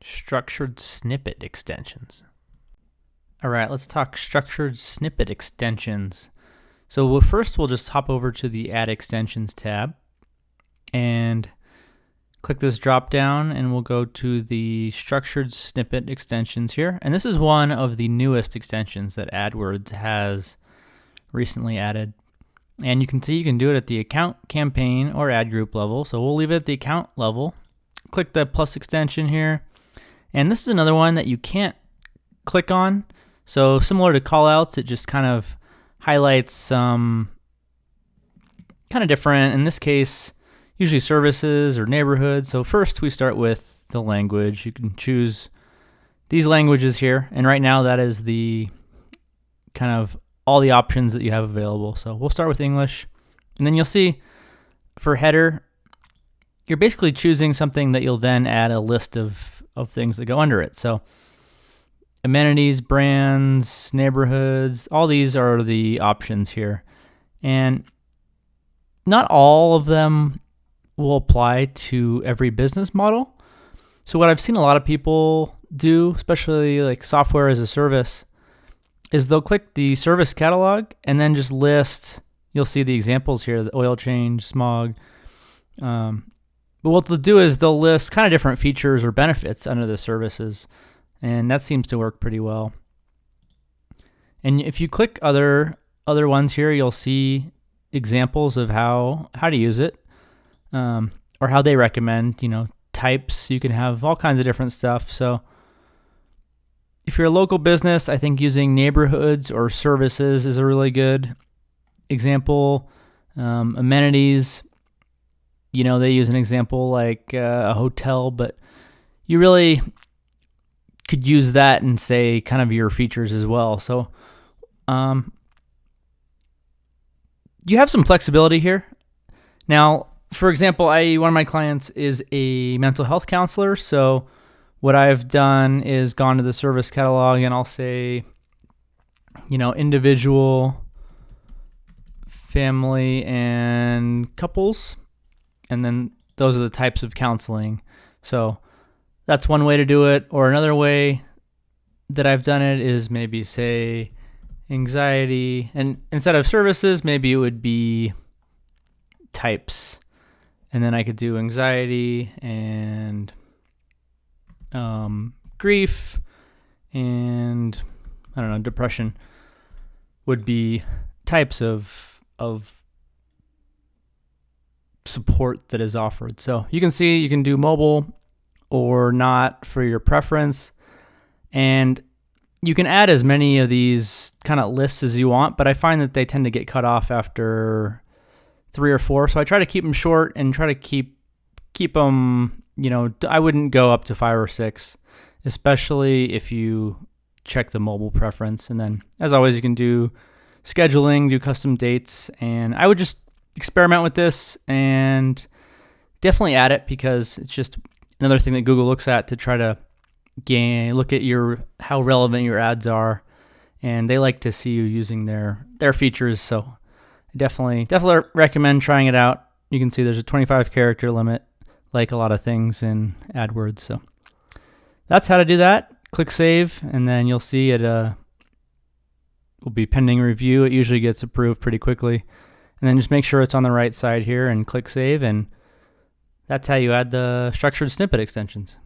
Structured snippet extensions. All right, let's talk structured snippet extensions. So first we'll just hop over to the Add Extensions tab and click this drop down, and we'll go to the structured snippet extensions here. And this is one of the newest extensions that AdWords has recently added. And you can see you can do it at the account, campaign, or ad group level. So we'll leave it at the account level. Click the plus extension here. And this is another one that you can't click on. So similar to callouts, it just kind of highlights some kind of different, in this case, usually services or neighborhoods. So first we start with the language. You can choose these languages here. And right now that is the kind of all the options that you have available. So we'll start with English. And then you'll see for header, you're basically choosing something that you'll then add a list of things that go under it. So amenities, brands, neighborhoods, all these are the options here. And not all of them will apply to every business model. So what I've seen a lot of people do, especially like software as a service, is they'll click the service catalog and then just list, you'll see the examples here, the oil change, smog. But what they'll do is they'll list kind of different features or benefits under the services. And that seems to work pretty well. And if you click other ones here, you'll see examples of how to use it, or how they recommend, types. You can have all kinds of different stuff. So if you're a local business, I think using neighborhoods or services is a really good example. Amenities, they use an example like a hotel, but you really could use that and say kind of your features as well. So you have some flexibility here. Now, for example, one of my clients is a mental health counselor. So what I've done is gone to the service catalog and I'll say, individual, family, and couples. And then those are the types of counseling. So that's one way to do it. Or another way that I've done it is maybe say anxiety, and instead of services, maybe it would be types. And then I could do anxiety and grief, and I don't know, depression would be types of support that is offered. So you can see you can do mobile or not for your preference, and you can add as many of these kind of lists as you want, but I find that they tend to get cut off after 3 or 4. So I try to keep them short and try to keep them, I wouldn't go up to 5 or 6, especially if you check the mobile preference. And then as always, you can do scheduling, do custom dates, and I would just experiment with this and definitely add it, because it's just another thing that Google looks at to try to look at how relevant your ads are, and they like to see you using their features. So I definitely recommend trying it out. You can see there's a 25 character limit, like a lot of things in AdWords. So that's how to do that. Click save, and then you'll see it will be pending review. It usually gets approved pretty quickly. And then just make sure it's on the right side here and click save, and that's how you add the structured snippet extensions.